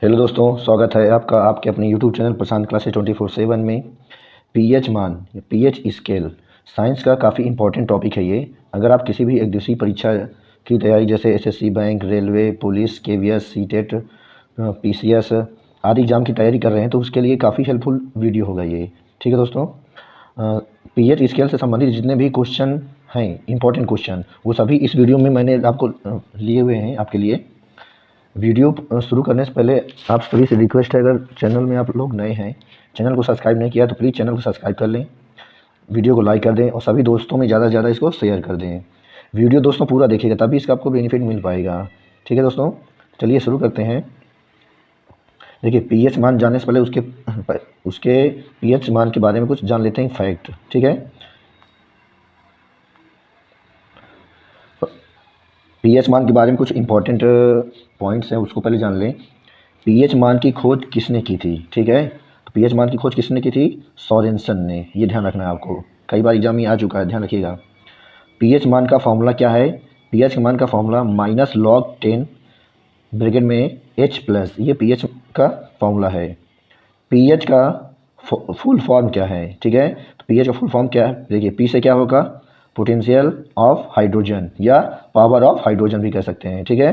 Hello दोस्तों, स्वागत है आपका आपके अपने यूट्यूब चैनल प्रशांत क्लासेस 24/7 में। पीएच मान या पीएच स्केल साइंस का काफ़ी इंपॉर्टेंट टॉपिक है ये। अगर आप किसी भी एक दिवसीय परीक्षा की तैयारी जैसे SSC, bank, railway, police, KVS, CTET, PCS आदि एग्ज़ाम की तैयारी कर रहे हैं तो उसके लिए काफ़ी हेल्पफुल वीडियो होगा ये। ठीक है दोस्तों, पीएच स्केल से संबंधित जितने भी क्वेश्चन हैं, इंपॉर्टेंट क्वेश्चन, वो सभी इस वीडियो में मैंने आपको लिए हुए हैं आपके लिए। वीडियो शुरू करने से पहले आप सभी से रिक्वेस्ट है, अगर चैनल में आप लोग नए हैं, चैनल को सब्सक्राइब नहीं किया तो प्लीज़ चैनल को सब्सक्राइब कर लें, वीडियो को लाइक कर दें और सभी दोस्तों में ज़्यादा से ज़्यादा इसको शेयर कर दें। वीडियो दोस्तों पूरा देखिएगा तभी इसका आपको बेनिफिट मिल पाएगा। ठीक है दोस्तों, चलिए शुरू करते हैं। देखिए, पीएच मान जानने से पहले उसके पीएच मान के बारे में कुछ जान लेते हैं फैक्ट। ठीक है, पीएच मान के बारे में कुछ इंपॉर्टेंट पॉइंट्स हैं, उसको पहले जान लें। पीएच मान की खोज किसने की थी? ठीक है, तो पीएच मान की खोज किसने की थी? सोरेनसन ने। ये ध्यान रखना है आपको, कई बार एग्जाम में आ चुका है, ध्यान रखिएगा। पीएच मान का फॉर्मूला क्या है? पीएच मान का फॉर्मूला -log10 ब्रैकेट में H+, ये पीएच का फॉर्मूला है। पीएच का फुल फॉर्म क्या है? ठीक है, तो पीएच का फुल फॉर्म क्या है? देखिए, पी से क्या होगा? पोटेंशियल ऑफ हाइड्रोजन या पावर ऑफ हाइड्रोजन भी कह सकते हैं। ठीक है,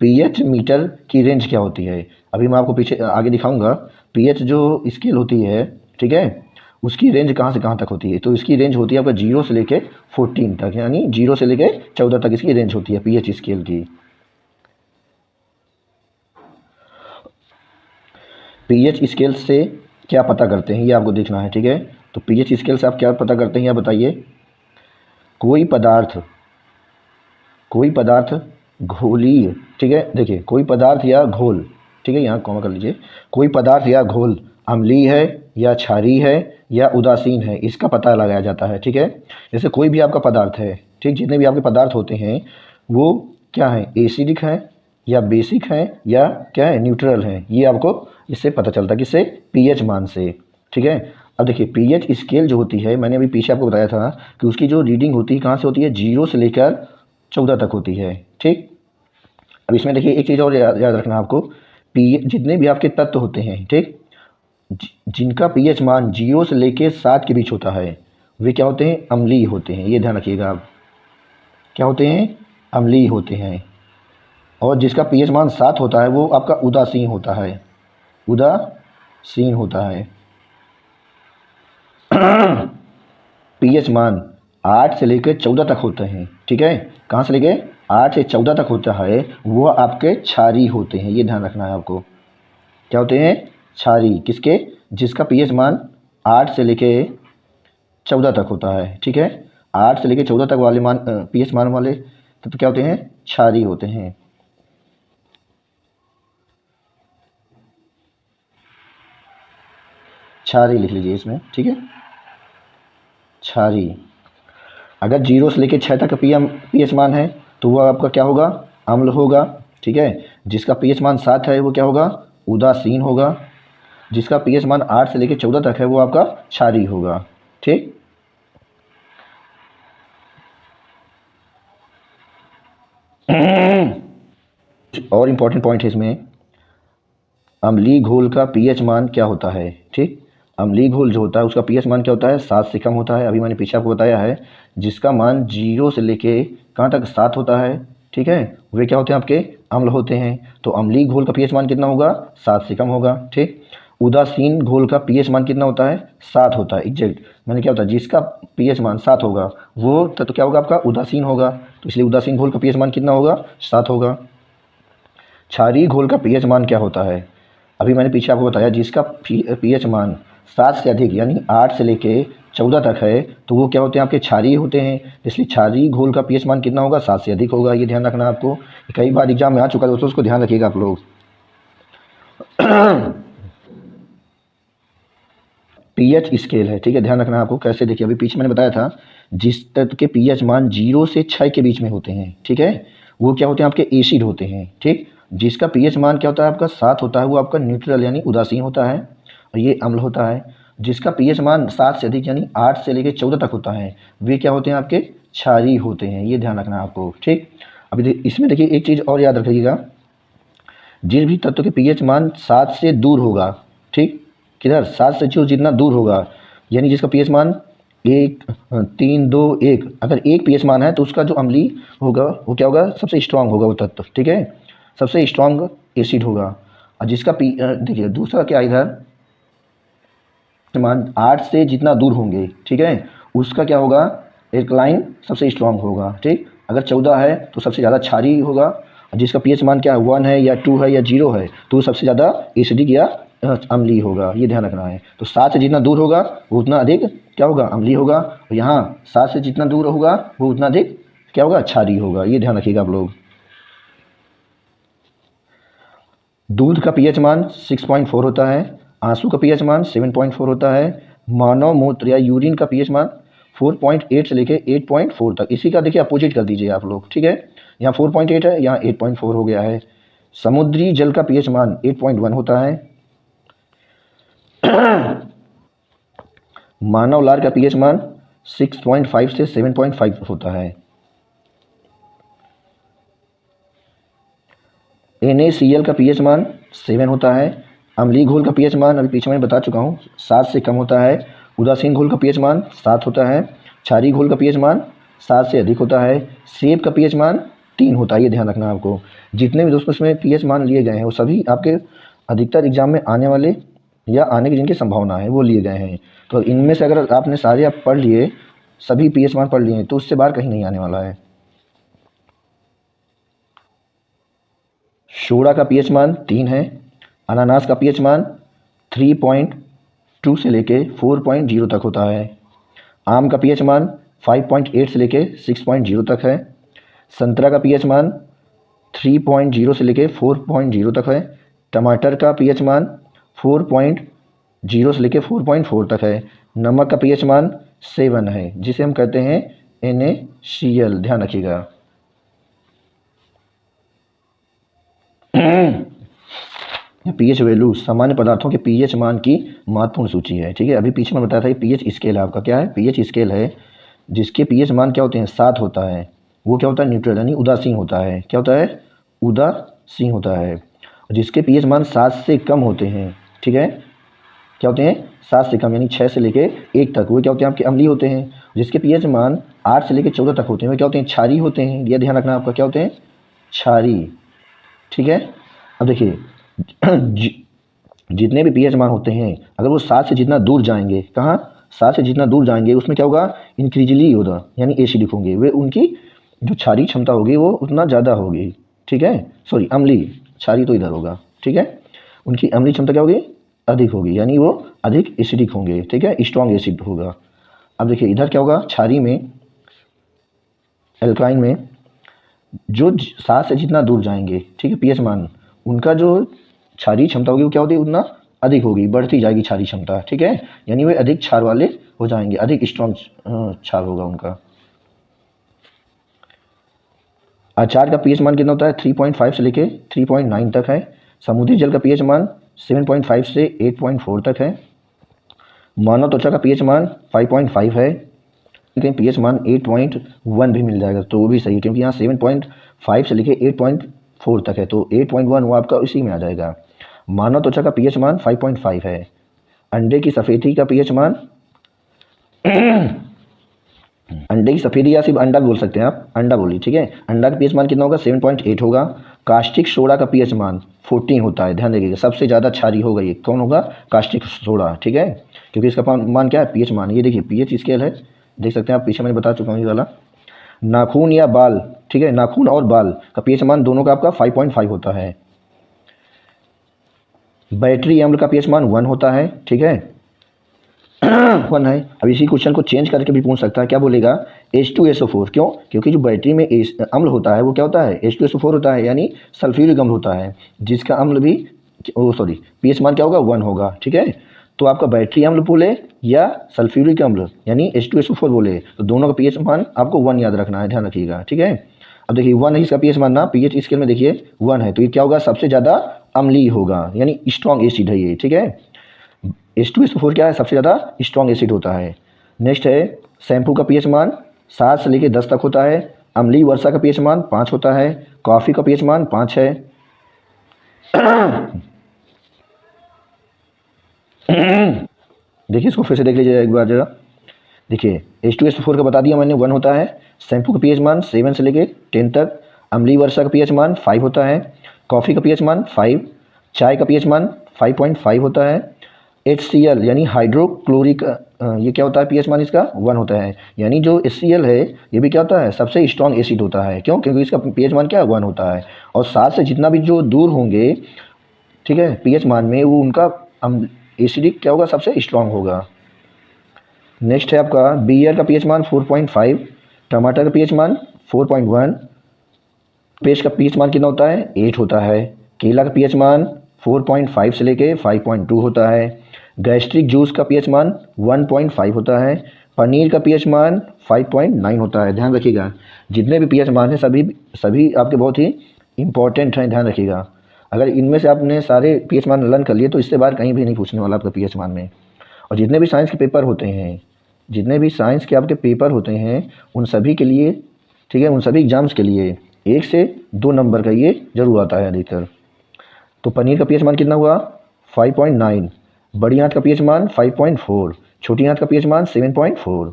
पीएच मीटर की रेंज क्या होती है? अभी मैं आपको पीछे आगे दिखाऊंगा। पीएच जो स्केल होती है, ठीक है, उसकी रेंज कहाँ से कहाँ तक होती है? तो इसकी रेंज होती है आपका 0 से लेके 14 तक, यानी 0 से लेके 14 तक इसकी रेंज होती है पीएच स्केल की। पीएच स्केल से क्या पता करते हैं ये आपको देखना है। ठीक है, तो पीएच स्केल से आप क्या पता करते हैं या बताइए। कोई पदार्थ घोलीय, ठीक है, देखिए, कोई पदार्थ या घोल, ठीक है, यहाँ कॉमा कर लीजिए। कोई पदार्थ या घोल अम्लीय है या क्षारीय है या उदासीन है, इसका पता लगाया जाता है। ठीक है, जैसे कोई भी आपका पदार्थ है, ठीक, जितने भी आपके पदार्थ होते हैं वो क्या है? एसिडिक है या बेसिक है या क्या है? न्यूट्रल है। ये आपको इससे पता चलता है, किससे? पीएच मान से। ठीक है, अब देखिए, पीएच स्केल जो होती है, मैंने अभी पीछे आपको बताया था कि उसकी जो रीडिंग होती है कहाँ से होती है? 0 से लेकर 14 तक होती है। ठीक, अब इसमें देखिए एक चीज़ और याद रखना आपको। पी जितने भी आपके तत्व होते हैं, ठीक, जिनका पीएच मान 0 से लेकर 7 के बीच होता है, वे क्या होते हैं? अम्लीय होते हैं। ये ध्यान रखिएगा आप, क्या होते हैं? अम्लीय होते हैं। और जिसका पीएच मान 7 होता है वो आपका उदासीन होता है, उदासीन होता है। पीएच मान 8 से लेकर 14 तक होते हैं। ठीक है, कहाँ से लेके? 8 से 14 तक होता है, वो आपके क्षारीय होते हैं। ये ध्यान रखना है आपको, क्या होते हैं? क्षारीय। किसके? जिसका पीएच मान 8 से लेके 14 तक होता है। ठीक है, 8 से लेके 14 तक वाले मान पीएच मान वाले तो क्या होते हैं? क्षारीय होते हैं। क्षारीय लिख लीजिए इसमें। ठीक है, क्षारीय। अगर 0 से लेकर 6 तक का पीएच मान है तो वो आपका क्या होगा? अम्ल होगा। ठीक है, जिसका पीएच मान 7 है वो क्या होगा? उदासीन होगा। जिसका पीएच मान 8 से लेकर 14 तक है वो आपका क्षारीय होगा। ठीक, और इम्पॉर्टेंट पॉइंट है इसमें, अम्लीय घोल का पीएच मान क्या होता है? ठीक, अम्लीय घोल जो होता है उसका पीएच मान क्या होता है? 7 से कम होता है। अभी मैंने पीछे आपको बताया है, जिसका मान 0 से लेके कहाँ तक? 7 होता है। ठीक है, वे क्या होते हैं? आपके अम्ल होते हैं। तो अम्लीय घोल का पीएच मान कितना होगा? 7 से कम होगा। ठीक, उदासीन घोल का पीएच मान कितना होता है? 7 होता है। एग्जैक्ट मैंने क्या होता है? जिसका पीएच मान 7 होगा वो तो क्या होगा? आपका उदासीन होगा। तो इसलिए उदासीन घोल का पीएच मान कितना होगा? 7 होगा। क्षारीय घोल का पीएच मान क्या होता है? अभी मैंने पीछे आपको बताया, जिसका पीएच मान 7 से अधिक यानी 8 से लेके 14 तक है तो वो क्या होते हैं? आपके क्षारीय होते हैं। इसलिए क्षारीय घोल का पीएच मान कितना होगा? 7 से अधिक होगा। ये ध्यान रखना आपको, कई बार एग्जाम में आ चुका है दोस्तों, उसको ध्यान रखिएगा आप लोग। पीएच स्केल है, ठीक है, ध्यान रखना आपको कैसे। देखिए, अभी पीछे मैंने बताया था, जिस तत्व के पीएच मान 0 से 6 के बीच में होते हैं, ठीक है, वो क्या होते हैं? आपके एसिड होते हैं। ठीक, जिसका पीएच मान क्या होता है? आपका 7 होता है, वो आपका न्यूट्रल यानी उदासीन होता है और ये अम्ल होता है। जिसका पीएच मान 7 से अधिक यानी 8 से लेकर 14 तक होता है, वे क्या होते हैं? आपके क्षारीय होते हैं। ये ध्यान रखना है आपको। ठीक, अभी इसमें देखिए एक चीज़ और याद रखिएगा, जिस भी तत्व के पीएच मान 7 से दूर होगा, ठीक, किधर 7 से जो जितना दूर होगा, यानी जिसका पीएच मान 1, 3, 2, 1, अगर 1 पीएच मान है तो उसका जो अम्लीय होगा वो क्या होगा, सबसे स्ट्रांग होगा वो तत्व, ठीक है, सबसे स्ट्रांग एसिड होगा। और जिसका देखिए दूसरा क्या इधर मान 8 से जितना दूर होंगे, ठीक है, उसका क्या होगा, एल्कलाइन सबसे स्ट्रांग होगा, ठीक। अगर 14 है तो सबसे ज़्यादा क्षारीय होगा, और जिसका पीएच मान क्या है 1 है या 2 है या 0 है तो सबसे ज़्यादा एसिडिक या अम्लीय होगा, ये ध्यान रखना है। तो 7 से जितना दूर होगा वो उतना अधिक क्या होगा, अम्लीय होगा, और यहाँ 7 से जितना दूर होगा वो उतना अधिक क्या होगा, क्षारीय होगा, ये ध्यान रखिएगा आप लोग। दूध का पीएच मान 6.4 होता है, आंसू का पीएच मान 7.4 होता है, मानव मूत्र या यूरिन का पीएच मान 4.8 से लेके 8.4 तक। इसी का देखिए अपोजिट कर दीजिए आप लोग, ठीक है, यहाँ 4.8 है, यहाँ 8.4 हो गया है। समुद्री जल का पीएच मान 8.1 होता है। मानव लार का पीएच मान 6.5 से 7.5 होता है। NaCl का पीएच मान 7 होता है। अम्लीय घोल का पीएच मान अभी पीछे मैं बता चुका हूँ 7 से कम होता है। उदासीन घोल का पीएच मान 7 होता है। क्षारीय घोल का पीएच मान 7 से अधिक होता है। सेब का पीएच मान 3 होता है, ये ध्यान रखना आपको। जितने भी दोस्तों इसमें पीएच मान लिए गए हैं वो सभी आपके अधिकतर एग्जाम में आने वाले या आने की जिनकी संभावना है वो लिए गए हैं। तो इनमें से अगर आपने सारे आप पढ़ लिए, सभी पीएच मान पढ़ लिए हैं तो उससे बाहर कहीं नहीं आने वाला है। सोडा का पीएच मान 3 है। अनानास का पीएच मान 3.2 से लेके 4.0 तक होता है। आम का पीएच मान 5.8 से लेके 6.0 तक है। संतरा का पीएच मान 3.0 से लेके 4.0 तक है। टमाटर का पीएच मान 4.0 से लेके 4.4 तक है। नमक का पीएच मान 7 है, जिसे हम कहते हैं NaCl, ध्यान रखिएगा। पीएच वैल्यू सामान्य पदार्थों के पीएच मान की महत्वपूर्ण सूची है, ठीक है। अभी पीछे मैं बताया था पीएच स्केल है आपका, क्या है, पीएच स्केल है जिसके पीएच मान क्या होते हैं 7 होता है, वो क्या होता है न्यूट्रल यानी उदासीन होता है। क्या होता है, उदासीन होता है। जिसके पीएच मान 7 से कम होते हैं, ठीक है, क्या होते हैं 7 से कम यानी 6 से लेके 1 तक, वो क्या होते हैं आपके अम्लीय होते हैं। जिसके पीएच मान 8 से लेके 14 तक होते हैं वो क्या होते हैं क्षारीय होते हैं, ये ध्यान रखना आपका, क्या होते हैं क्षारीय, ठीक है। अब देखिए जितने भी पीएच मान होते हैं अगर वो 7 से जितना दूर जाएंगे, कहाँ 7 से जितना दूर जाएंगे उसमें क्या होगा, इंक्रीजली होगा यानी एसिडिक होंगे, वे उनकी जो क्षारीय क्षमता होगी वो उतना ज़्यादा होगी, ठीक है, सॉरी अम्लीय, क्षारीय तो इधर होगा, ठीक है, उनकी अम्लीय क्षमता क्या होगी, अधिक होगी, यानी वो अधिक एसिडिक होंगे, ठीक है, स्ट्रॉन्ग एसिड होगा। अब देखिए इधर क्या होगा, क्षारीय में एल्काइन में जो 7 से जितना दूर जाएंगे, ठीक है, पीएच मान उनका जो क्षारीय क्षमता होगी वो क्या होती है उतना अधिक होगी, बढ़ती जाएगी क्षारीय क्षमता, ठीक है, यानी वे अधिक क्षार वाले हो जाएंगे, अधिक स्ट्रॉन्ग क्षार होगा उनका। अचार का पीएच मान कितना होता है 3.5 से लेके 3.9 तक है। समुद्री जल का पीएच मान 7.5 से 8.4 तक है। मानव त्वचा का पीएच मान 5.5 है। कहीं पीएच मान 8.1 भी मिल जाएगा तो वो भी सही है, क्योंकि यहाँ 7.5 से लेके 8.4 तक है तो 8.1 वो आपका इसी में आ जाएगा। मानव त्वचा का पीएच मान 5.5 है। अंडे की सफ़ेदी का पीएच मान अंडे की सफ़ेदी या सिर्फ अंडा बोल सकते हैं आप, अंडा बोलिए, ठीक है। अंडा का पीएच मान कितना होगा 7.8 होगा। कास्टिक सोडा का पीएच मान 14 होता है, ध्यान रखिएगा, सबसे ज़्यादा क्षारीय होगा ये, कौन होगा, कास्टिक सोडा, ठीक है, क्योंकि इसका मान क्या है पीएच मान, ये देखिए पीएच स्केल है, देख सकते हैं आप, पीछे मैंने बता चुका हूँ ये वाला। नाखून या बाल, ठीक है, नाखून और बाल का पीएच मान दोनों का आपका 5.5 होता है। बैटरी अम्ल का पीएच मान 1 होता है, ठीक है 1 है। अब इसी क्वेश्चन को चेंज करके भी पूछ सकता है, क्या बोलेगा H2SO4, क्यों, क्योंकि जो बैटरी में अम्ल होता है वो क्या होता है H2SO4 होता है, यानी सल्फ्यूरिक अम्ल होता है, जिसका अम्ल भी पीएच मान क्या होगा 1 होगा, ठीक है। तो आपका बैटरी अम्ल बोले या सल्फ्यूरिक अम्ल यानी H2SO4 बोले तो दोनों का पीएच मान आपको 1 याद रखना है, ध्यान रखिएगा, ठीक है। अब देखिए 1 है इसका पीएच मान ना, पीएच स्केल में देखिए 1 है तो ये क्या होगा, सबसे ज़्यादा अम्लीय होगा यानी स्ट्रॉन्ग एसिड है ये, ठीक है। H2SO4 क्या है, सबसे ज़्यादा स्ट्रॉन्ग एसिड होता है। नेक्स्ट है शैम्पू का पीएच मान 7 से लेकर 10 तक होता है। अम्लीय वर्षा का पीएच मान 5 होता है। कॉफ़ी का पीएच मान 5 है। देखिए इसको फिर से देख लीजिए एक बार जरा। देखिए H2SO4 का बता दिया मैंने 1 होता है। शैम्पू का पीएच मान 7 से लेके 10 तक। अम्लीय वर्षा का पीएच मान 5 होता है। कॉफ़ी का पीएच मान 5। चाय का पीएच मान 5.5 होता है। HCl यानी हाइड्रोक्लोरिक ये क्या होता है, पीएच मान इसका 1 होता है। यानी जो HCl है ये भी क्या होता है, सबसे स्ट्रॉन्ग एसिड होता है। क्यों? क्योंकि इसका पीएच मान क्या 1 होता है। और साथ से जितना भी जो दूर होंगे, ठीक है, पीएच मान में, वो उनका एसिडिक क्या होगा, सबसे स्ट्रॉन्ग होगा। नेक्स्ट है आपका बियर का पीएच मान 4.5। टमाटर का पीएच मान 4.1। पेस्ट का पीएच मान कितना होता है, 8 होता है। केला का पीएच मान 4.5 से लेके 5.2 होता है। गैस्ट्रिक जूस का पीएच मान 1.5 होता है। पनीर का पीएच मान 5.9 होता है। ध्यान रखिएगा, जितने भी पीएच मान हैं सभी सभी आपके बहुत ही इंपॉर्टेंट हैं, ध्यान रखिएगा। अगर इनमें से आपने सारे पीएच मान लर्न कर लिए तो इससे बाहर कहीं भी नहीं पूछने वाला आपका पीएच मान में। और जितने भी साइंस के पेपर होते हैं, जितने भी साइंस के आपके पेपर होते हैं, उन सभी के लिए, ठीक है, उन सभी एग्जाम्स के लिए 1 से 2 नंबर का ये जरूर आता है अधिकतर। तो पनीर का पीएच मान कितना हुआ, 5.9। बड़ी आंत का पीएच मान 5.4। छोटी आंत का पीएच मान 7.4।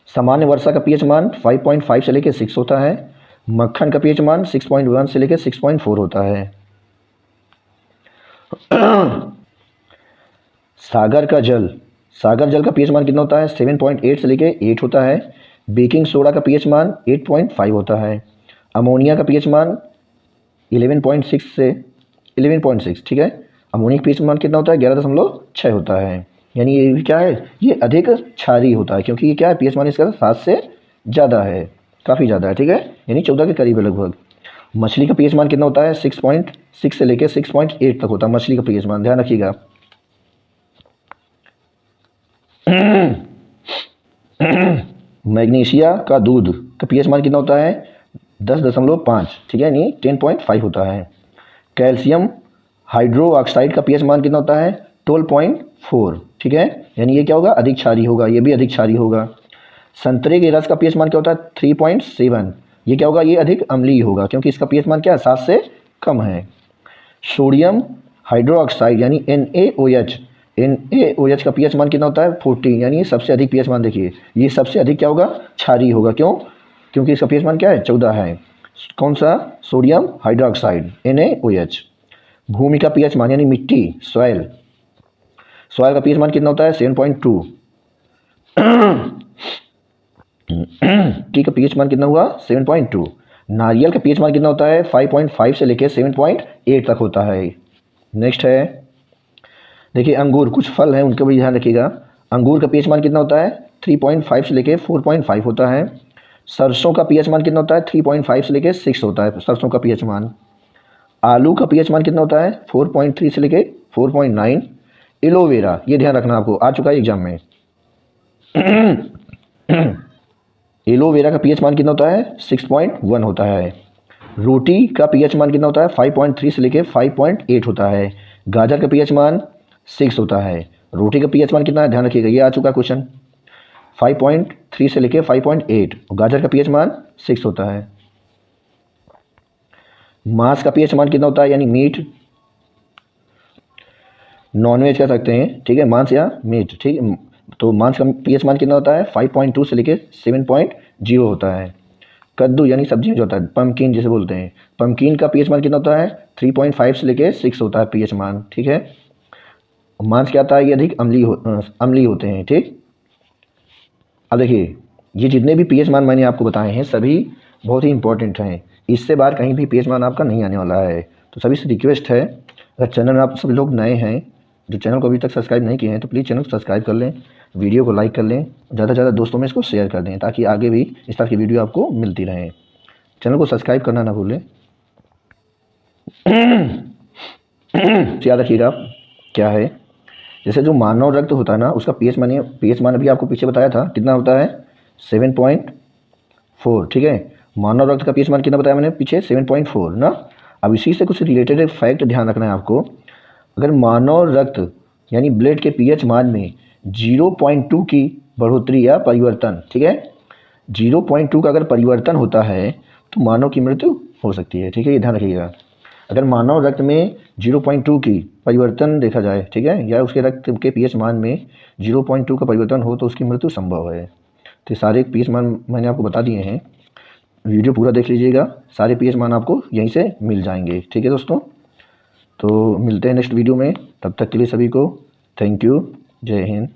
सामान्य वर्षा का पीएच मान 5.5 से लेकर 6 होता है। मक्खन का पीएच मान 6.1 से लेकर 6.4 होता है। सागर जल का पीएच मान कितना होता है, 7.8 से लेके 8 होता है। बेकिंग सोडा का पीएच मान 8.5 होता है। अमोनिया का पीएच मान 11.6 से 11.6, ठीक है। अमोनिया का पीएच मान कितना होता है, 11.6 होता है। यानी ये भी क्या है, ये अधिक क्षारीय होता है, क्योंकि ये क्या है, पीएच मान इसका 7 से ज़्यादा है, काफ़ी ज़्यादा है, ठीक है, यानी 14 के करीब है लगभग। मछली का पीएच मान कितना होता है, 6.6 से लेकर 6.8 तक होता है मछली का पीएच मान, ध्यान रखिएगा। मैग्नीशिया का दूध का पीएच मान कितना होता है, 10.5, ठीक है, यानी 10.5 होता है। कैल्शियम हाइड्रोक्साइड का पीएच मान कितना होता है, 12.4, ठीक है, यानी ये क्या होगा, अधिक क्षारीय होगा, ये भी अधिक क्षारीय होगा। संतरे के रस का पीएच मान क्या होता है, 3.7, ये क्या होगा, ये अधिक अम्लीय होगा, क्योंकि इसका पीएच मान क्या है, 7 से कम है। सोडियम हाइड्रोक्साइड यानी NaOH का पीएच मान कितना होता है, 14, यानी ये सबसे अधिक पीएच मान, देखिए ये सबसे अधिक क्या होगा, क्षारीय होगा। क्यों? क्योंकि इसका पीएच मान क्या है, 14 है। कौन सा, सोडियम हाइड्रोक्साइड NaOH। भूमि का पीएच मान यानी मिट्टी, सॉइल का पीएच मान कितना होता है, 7.2। टी का पीएच मान कितना हुआ, 7.2। नारियल का पीएच मान कितना होता है, 5.5 से लेकर 7.8 तक होता है। नेक्स्ट है, देखिए अंगूर, कुछ फल हैं उनका भी ध्यान रखिएगा। अंगूर का पीएच मान कितना होता है, 3.5 से लेकर 4.5 होता है। सरसों का पीएच मान कितना होता है, 3.5 से लेकर 6 होता है सरसों का पीएच मान। आलू का पीएच मान कितना होता है, 4.3 से लेकर 4.9। एलोवेरा, ये ध्यान रखना आपको, आ चुका है एग्जाम में। एलोवेरा का पीएच मान कितना होता है, 6.1 होता है। रोटी का पीएच मान कितना होता है, 5.3 से लेकर 5.8 होता है। गाजर का पीएच मान 6 होता है। रोटी का पीएच मान कितना है, ध्यान रखिएगा, ये आ चुका क्वेश्चन, 5.3 से लेकर 5.8, और गाजर का पीएच मान 6 होता है। मांस का पीएच मान कितना होता है, यानी मीट, नॉनवेज कह सकते हैं, ठीक है, मांस या मीट, ठीक है। तो मांस का पीएच मान कितना होता है, 5.2 से लेकर 7.0 होता है। कद्दू यानी सब्जी जो होता है, पम्पकिन जिसे बोलते हैं, पम्पकिन का पीएच मान कितना होता है, 3.5 से लेकर 6 होता है पीएच मान, ठीक है। मांस क्या आता है, ये अधिक अम्लीय होते हैं, ठीक। अब देखिए ये जितने भी पीएच मान मैंने आपको बताए हैं सभी बहुत ही इंपॉर्टेंट हैं, इससे बाहर कहीं भी पीएच मान आपका नहीं आने वाला है। तो सभी से रिक्वेस्ट है, अगर चैनल में आप सब लोग नए हैं, जो चैनल को अभी तक सब्सक्राइब नहीं किए हैं, तो प्लीज़ चैनल को सब्सक्राइब कर लें, वीडियो को लाइक कर लें, ज़्यादा से ज़्यादा दोस्तों में इसको शेयर कर दें, ताकि आगे भी इस तरह की वीडियो आपको मिलती रहे। चैनल को सब्सक्राइब करना ना भूलें। याद रखिएगा क्या है, जैसे जो मानव रक्त होता है ना, उसका पीएच मान अभी आपको पीछे बताया था कितना होता है, 7.4, ठीक है। मानव रक्त का पीएच मान कितना बताया मैंने पीछे, 7.4 ना। अब इसी से कुछ रिलेटेड फैक्ट ध्यान रखना है आपको। अगर मानव रक्त यानी ब्लड के पीएच मान में 0.2 की बढ़ोतरी या परिवर्तन, ठीक है, 0.2 का अगर परिवर्तन होता है तो मानव की मृत्यु हो सकती है, ठीक है, ये ध्यान रखिएगा। अगर मानव रक्त में 0.2 की परिवर्तन देखा जाए, ठीक है, या उसके रक्त के पीएच मान में 0.2 का परिवर्तन हो तो उसकी मृत्यु संभव है। तो सारे पीएच मान मैंने आपको बता दिए हैं, वीडियो पूरा देख लीजिएगा, सारे पीएच मान आपको यहीं से मिल जाएंगे। ठीक है दोस्तों, तो मिलते हैं नेक्स्ट वीडियो में, तब तक के लिए सभी को थैंक यू, जय हिंद।